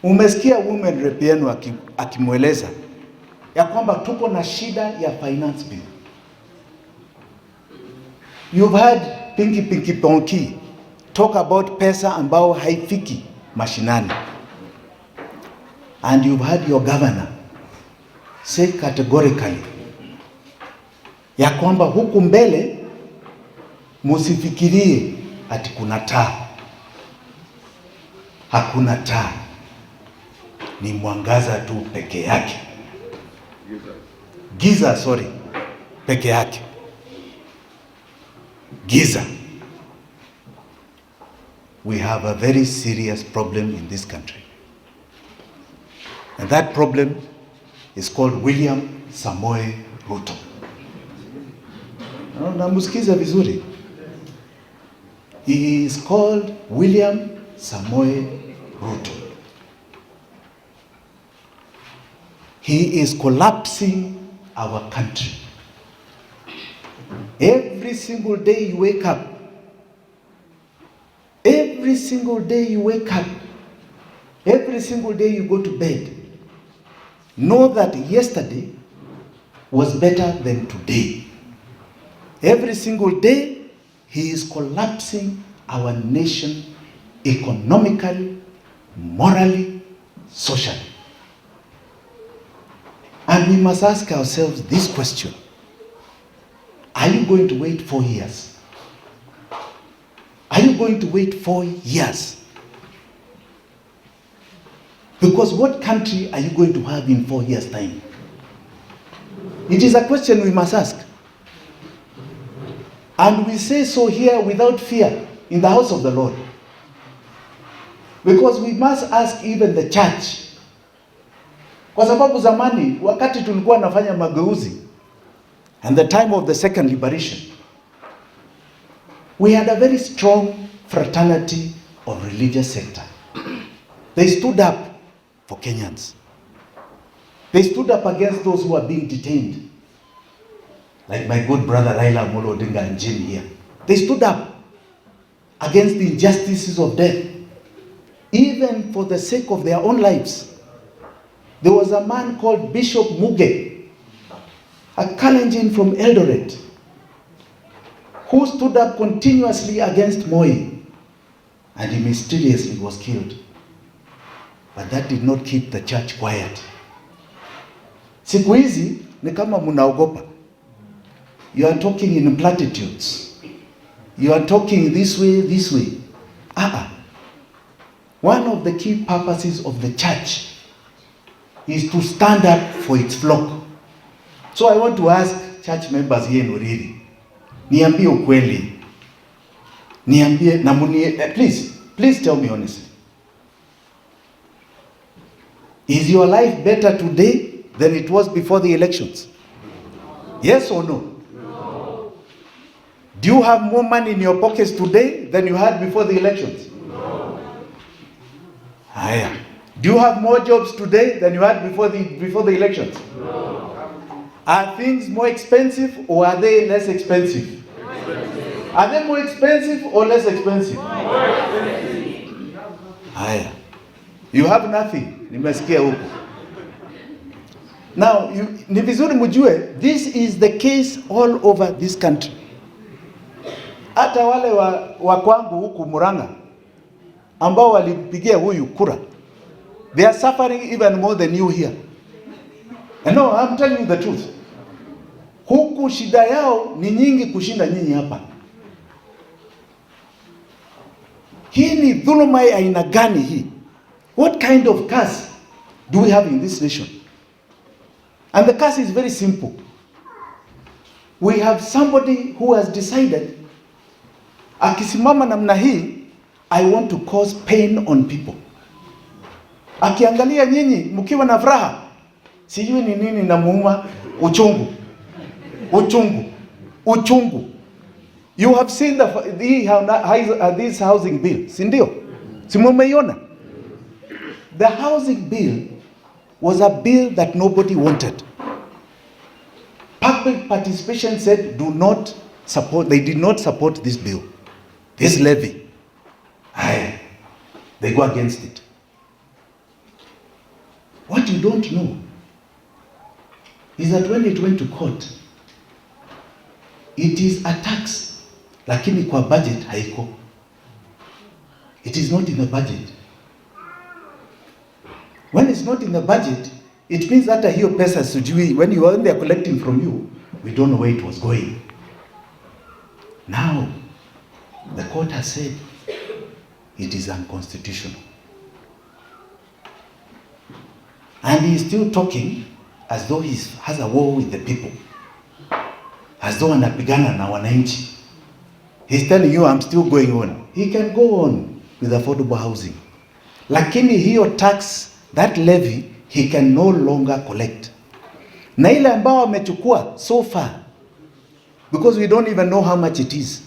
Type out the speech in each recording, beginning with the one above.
Umesikia women rep yenu akimweleza ya kwamba tuko na shida ya finance bill. You've heard Pinky Ponky talk about pesa ambao haifiki mashinani. And you've heard your governor say categorically ya kwamba huku mbele musifikirie ati kuna taa. Hakuna taa, ni mwangaza tu peke yake. Giza, peke yake. Giza. We have a very serious problem in this country. And that problem is called William Samoei Ruto. Namusikiza vizuri. He is called William Samoei Ruto. He is collapsing our country. Every single day you wake up, every single day you wake up, every single day you go to bed, know that yesterday was better than today. Every single day, he is collapsing our nation economically, morally, socially. And we must ask ourselves this question. Are you going to wait 4 years? Are you going to wait 4 years? Because what country are you going to have in 4 years' time? It is a question we must ask. And we say so here without fear in the house of the Lord. Because we must ask even the church. Kwa sababu zamani wakati tulikuwa nafanya mageuzi and the time of the second liberation, we had a very strong fraternity of religious sector. They stood up for Kenyans. They stood up against those who are being detained. Like my good brother Raila, Odinga and Jim here. They stood up against the injustices of death, even for the sake of their own lives. There was a man called Bishop Muge, a Kalenjin from Eldoret, who stood up continuously against Moi, and he mysteriously was killed. But that did not keep the church quiet. Siku hizi ni kama mnaogopa. You are talking in platitudes. You are talking this way, this way. One of the key purposes of the church is to stand up for its flock. So I want to ask church members here in Oriri, niambie ukweli. Niambie na please tell me honestly. Is your life better today than it was before the elections? Yes or no? No. Do you have more money in your pockets today than you had before the elections? No. Haya. Do you have more jobs today than you had before the elections? No. Are things more expensive or are they less expensive? Are they more expensive or less expensive? More expensive. Haya. You have nothing. Nimesikia huko. Now, ni vizuri mjue, this is the case all over this country. Hata wale wa kwangu huku Murang'a ambao walimpigia huyu kura, they are suffering even more than you here. And no, I'm telling you the truth. Huku shida yao ni nyingi kushinda nyinyi hapa. Hii ni dhuluma ya aina gani hii? What kind of curse do we have in this nation? And the curse is very simple. We have somebody who has decided, akisimama namna hii, I want to cause pain on people. Akiangalia nyinyi mkiwa na furaha, sijui ni nini na muuma, uchungu. You have seen this housing bill, si ndio? Si mumeiona? The housing bill was a bill that nobody wanted. Public participation said they did not support this bill, this levy. They go against it. What you don't know is that when it went to court, it is a tax, lakini kwa budget haiko. It is not in the budget. When it's not in the budget, it means that hiyo pesa sijui, when they are collecting from you, we don't know where it was going. Now, the court has said it is unconstitutional. And he is still talking as though he has a war with the people. As though anapigana na wananchi. He's telling you, I'm still going on. He can go on with affordable housing. Lakini hiyo tax, that levy, he can no longer collect. Na ile ambao amechukua so far, because we don't even know how much it is.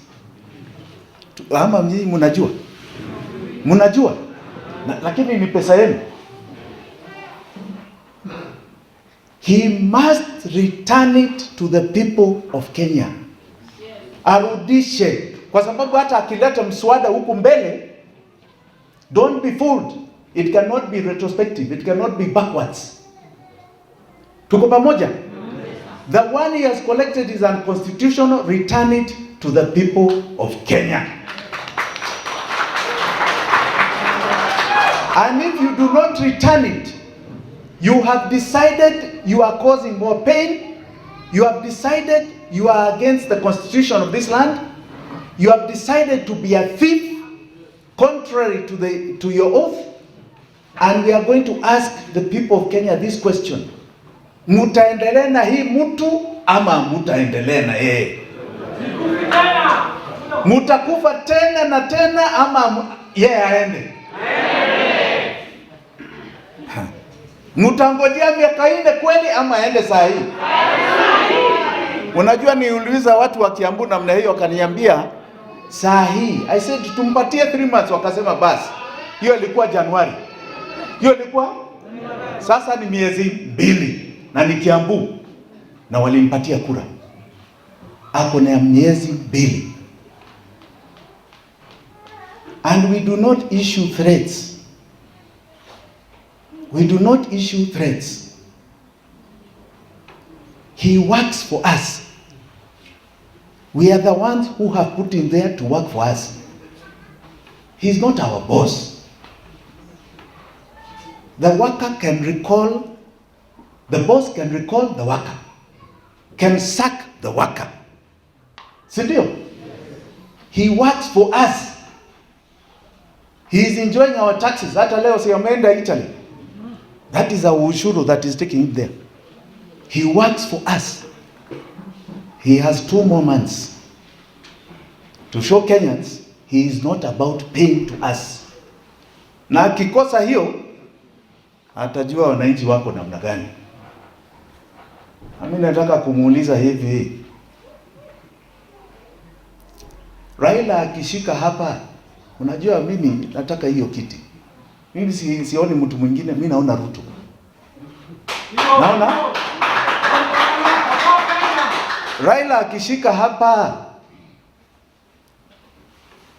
Ama mjini munajua? Munajua? Lakini ni pesa yenu. He must return it to the people of Kenya. Arudishe. Kwa sababu hata akileta mswada huku mbele, don't be fooled. It cannot be retrospective. It cannot be backwards. Tuko pamoja? The one he has collected is unconstitutional. Return it to the people of Kenya. And if you do not return it, you have decided you are causing more pain. You have decided you are against the constitution of this land. You have decided to be a thief, contrary to your oath. And we are going to ask the people of Kenya this question. Mutaendelea na hii mtu ama mutaendelea na yeye? Mutakufa tena na tena ama yeye aende? Mutangojea miaka 4 kweli ama aende saa hii? Unajua niuliza watu wa Kiambu namna hiyo, wakaniambia saa hii. I said tumpatie 3 months, wakasema basi. Hiyo ilikuwa Januari. Hiyo ilikuwa sasa ni miezi 2 na ni Kiambu na walimpatia kura. Ako na miezi 2. And we do not issue threats. We do not issue threats. He works for us. We are the ones who have put him there to work for us. He's not our boss. The worker can recall, the boss can recall the worker, can sack the worker. Sindio? He works for us. He is enjoying our taxes. Hata leo si ameenda Italy. That is our ushuru that is taking him there. He works for us. He has 2 more months to show Kenyans he is not about paying to us. Na akikosa hiyo, atajua wananchi wako namna gani. Mimi nataka kumuuliza hivi. Raila akishika hapa, unajua mimi nataka hiyo kiti. Mimi sioni mtu mwingine, mimi naona Ruto. Naona Raila akishika hapa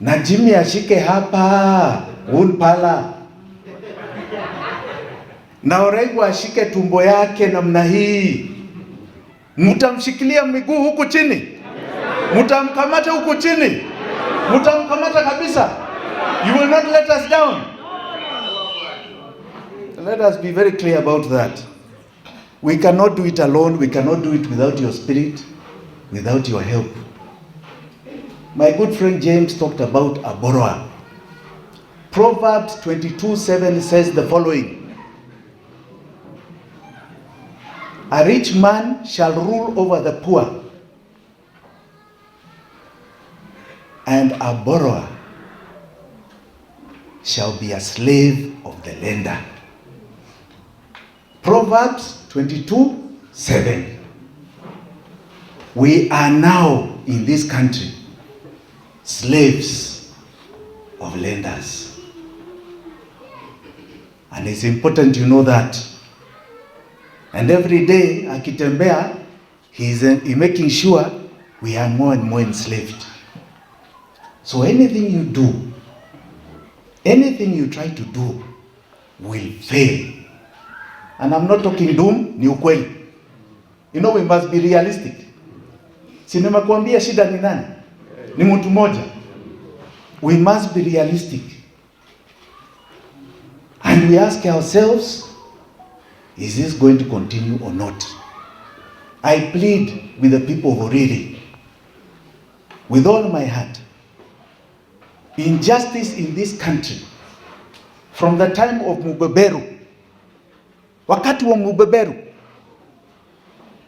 na Jimmy ashike hapa Unpala na Orengo ashike tumbo yake namna hii, mtamshikilia miguu huku chini, mtamkamata huku chini, mtamkamata kabisa. You will not let us down. Let us be very clear about that. We cannot do it alone. We cannot do it without your spirit, without your help. My good friend James talked about a borrower. Proverbs 22:7 says the following. A rich man shall rule over the poor, and a borrower shall be a slave of the lender. Proverbs 22:7. We are now in this country slaves of lenders. And it's important you know that. And every day akitembea, he's making sure we are more and more enslaved. So anything you do, anything you try to do will fail. And I'm not talking doom, ni ukweli. You know, we must be realistic. Si nimekuambia shida ni nani? Ni mtu mmoja. We must be realistic. And we ask ourselves, is this going to continue or not? I plead with the people of Oriri, with all my heart. Injustice in this country, from the time of Mubeberu, wakati wa Mubeberu,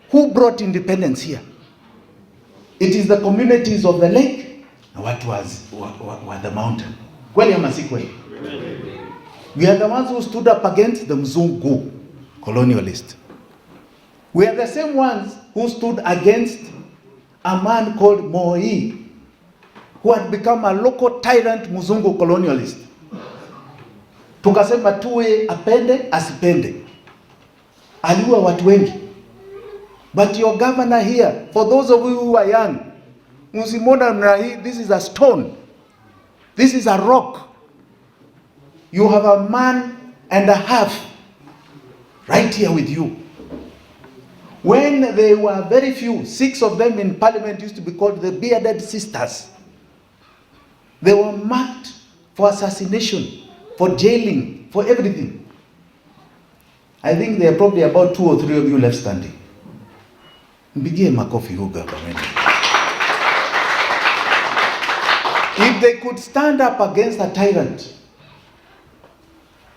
who brought independence here? It is the communities of the lake and what was the mountain. Kweli ama si kweli? We are the ones who stood up against the Mzungu colonialist. We are the same ones who stood against a man called Moi, who had become a local tyrant Mzungu colonialist. Tukasema tuwe apende asipende. Aliua watu wengi. But your governor here, for those of you who are young, Musimona, this is a stone. This is a rock. You have a man and a half right here with you. When they were very few, 6 of them in parliament used to be called the bearded sisters. They were marked for assassination, for jailing, for everything. I think there are probably about 2 or 3 of you left standing. Mpigie makofi huyu government. If they could stand up against a tyrant,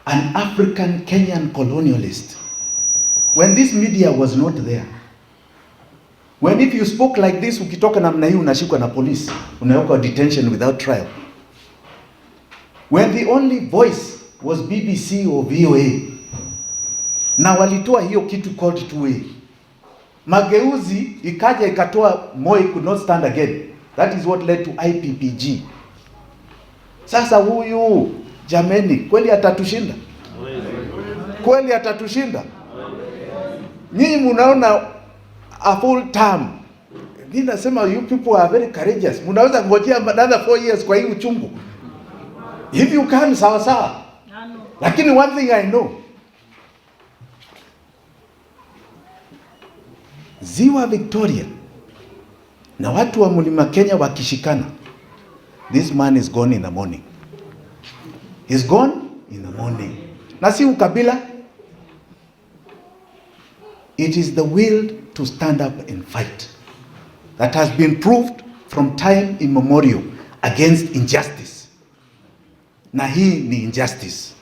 an African Kenyan colonialist, when this media was not there, when if you spoke like this, ukitoka namna hii unashikwa na polisi, unawekwa detention without trial. When the only voice was BBC or VOA, na walitoa hiyo kitu called 2A. Mageuzi ikaja ikatoa Moi could not stand again. That is what led to IPPG. Sasa huyu jameni, kweli atatushinda? Kweli atatushinda? Nyinyi mnaona a full term. Mimi nasema you people are very courageous. Mnaweza ngojea another 4 years kwa hii uchungu. If you can, sawa sawa. Lakini one thing I know, Ziwa Victoria na watu wa Mlima Kenya wakishikana, this man is gone in the morning. He's gone in the morning. Na si ukabila. It is the will to stand up and fight that has been proved from time immemorial against injustice. Na hii ni injustice.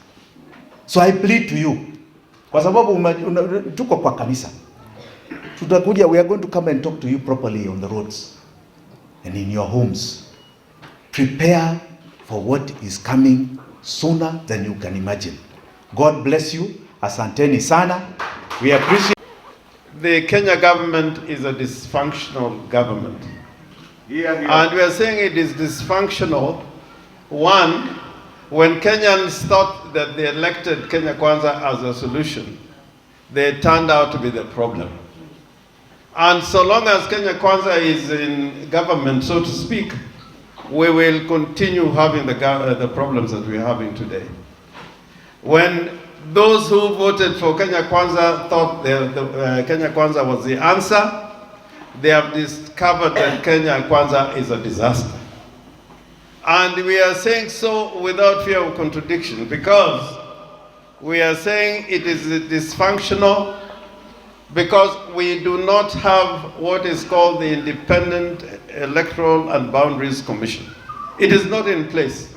So I plead to you, kwa sababu tuko kwa kanisa. Tutakuja, we are going to come and talk to you properly on the roads and in your homes. Prepare for what is coming sooner than you can imagine. God bless you. Asanteni sana. We appreciate. The Kenya government is a dysfunctional government. And we are saying it is dysfunctional. One, when Kenyans thought that they elected Kenya Kwanza as a solution, they turned out to be the problem. And so long as Kenya Kwanza is in government, so to speak, we will continue having the problems that we're having today. When those who voted for Kenya Kwanza thought Kenya Kwanza was the answer, they have discovered that Kenya Kwanza is a disaster. And we are saying so without fear of contradiction, because we are saying it is dysfunctional because we do not have what is called the Independent Electoral and Boundaries Commission. It is not in place.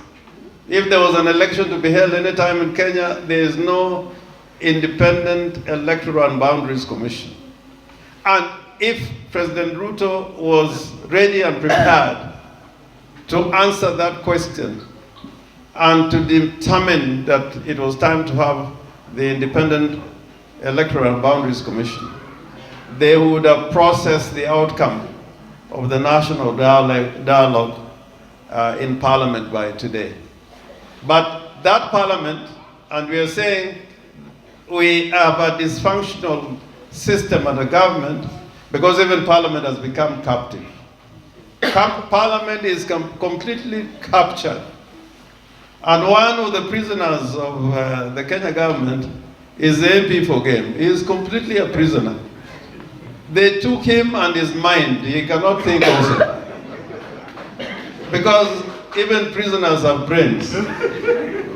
If there was an election to be held anytime in Kenya, there is no Independent Electoral and Boundaries Commission. And if President Ruto was ready and prepared to answer that question and to determine that it was time to have the Independent Electoral and Boundaries Commission, they would have processed the outcome of the national dialogue in Parliament by today. But that Parliament, and we are saying we have a dysfunctional system and a government because even Parliament has become captive. Parliament is completely captured. And one of the prisoners of the Kenya government is the MP for game. He is completely a prisoner. They took him and his mind. He cannot think also. Because even prisoners have brains.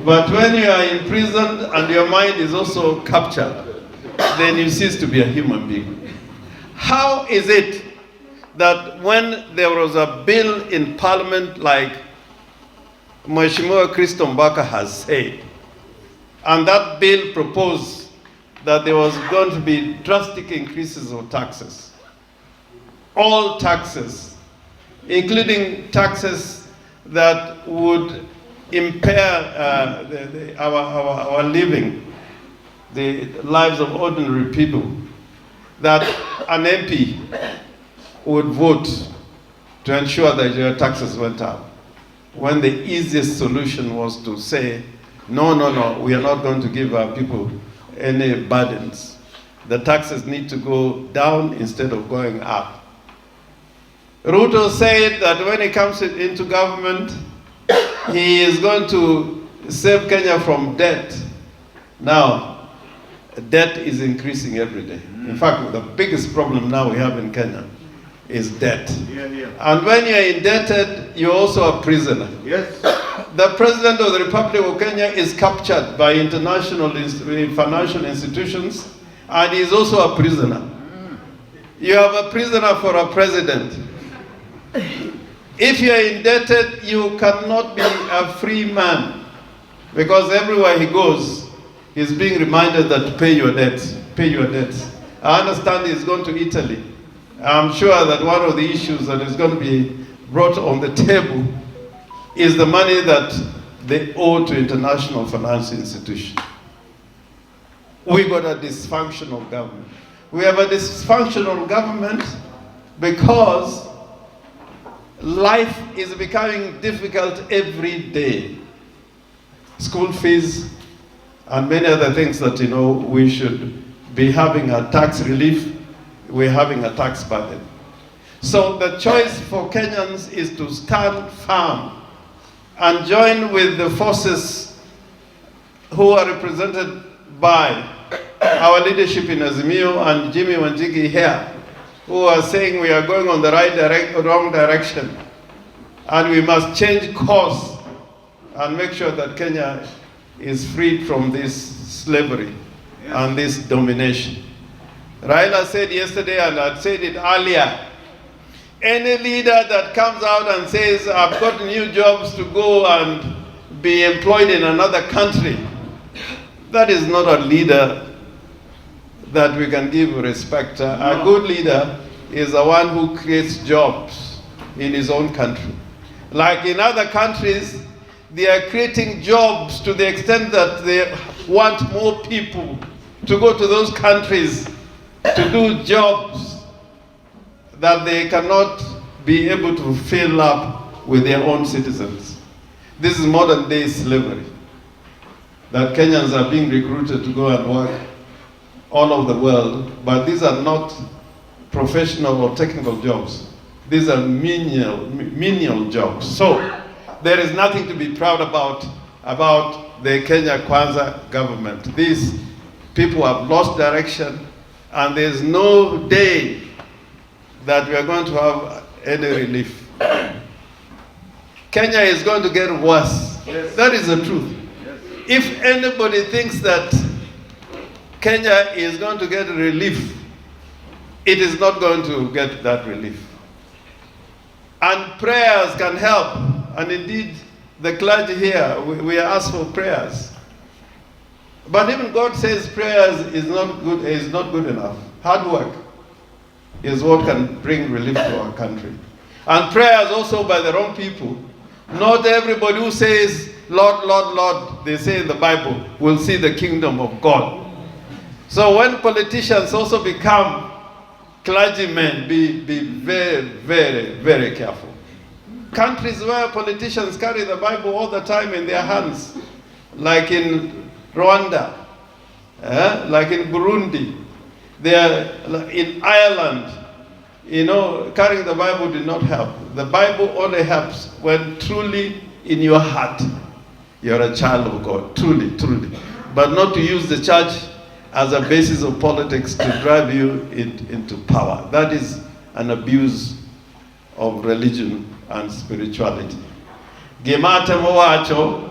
But when you are imprisoned and your mind is also captured, then you cease to be a human being. How is it that when there was a bill in Parliament like Mheshimiwa Kristo Mbaka has said, and that bill proposed that there was going to be drastic increases of taxes, all taxes, including taxes that would impair our living, the lives of ordinary people, that an MP would vote to ensure that your taxes went up, when the easiest solution was to say, no, we are not going to give our people any burdens. The taxes need to go down instead of going up. Ruto said that when he comes into government, he is going to save Kenya from debt. Now, debt is increasing every day. In fact, the biggest problem now we have in Kenya is debt. And when you're indebted, you're also a prisoner. Yes. The President of the Republic of Kenya is captured by international financial institutions, and he is also a prisoner. You have a prisoner for a president. If you are indebted, you cannot be a free man, because everywhere he goes, he's being reminded that to pay your debts, pay your debts. I understand he's gone to Italy. I'm sure that one of the issues that is going to be brought on the table is the money that they owe to international financial institutions. We got a dysfunctional government. We have a dysfunctional government because life is becoming difficult every day. School fees and many other things that, we should be having a tax relief, we're having a tax burden. So the choice for Kenyans is to stand firm and join with the forces who are represented by our leadership in Azimio and Jimmy Wanjigi here, who are saying we are going on the wrong direction, and we must change course and make sure that Kenya is freed from this slavery and this domination. Raila said yesterday, and I said it earlier, any leader that comes out and says, I've got new jobs to go and be employed in another country, that is not a leader that we can give respect. A good leader is the one who creates jobs in his own country. Like in other countries, they are creating jobs to the extent that they want more people to go to those countries to do jobs that they cannot be able to fill up with their own citizens. This is modern day slavery, that Kenyans are being recruited to go and work all over the world, but these are not professional or technical jobs. These are menial jobs. So there is nothing to be proud about the Kenya Kwanza government. These people have lost direction, and there's no day that we are going to have any relief. Kenya is going to get worse. Yes. That is the truth. Yes. If anybody thinks that Kenya is going to get relief, it is not going to get that relief. And prayers can help. And indeed, the clergy here, we are asked for prayers. But even God says prayers is not good enough. Hard work is what can bring relief to our country. And prayers also by the wrong people. Not everybody who says, Lord, Lord, Lord, they say in the Bible, will see the kingdom of God. So when politicians also become clergymen, be very, very, very careful. Countries where politicians carry the Bible all the time in their hands, like in Rwanda, like in Burundi, they are in Ireland, carrying the Bible did not help. The Bible only helps when truly in your heart you're a child of God, truly, truly. But not to use the church as a basis of politics to drive you into power. That is an abuse of religion and spirituality. Gima atemo wacho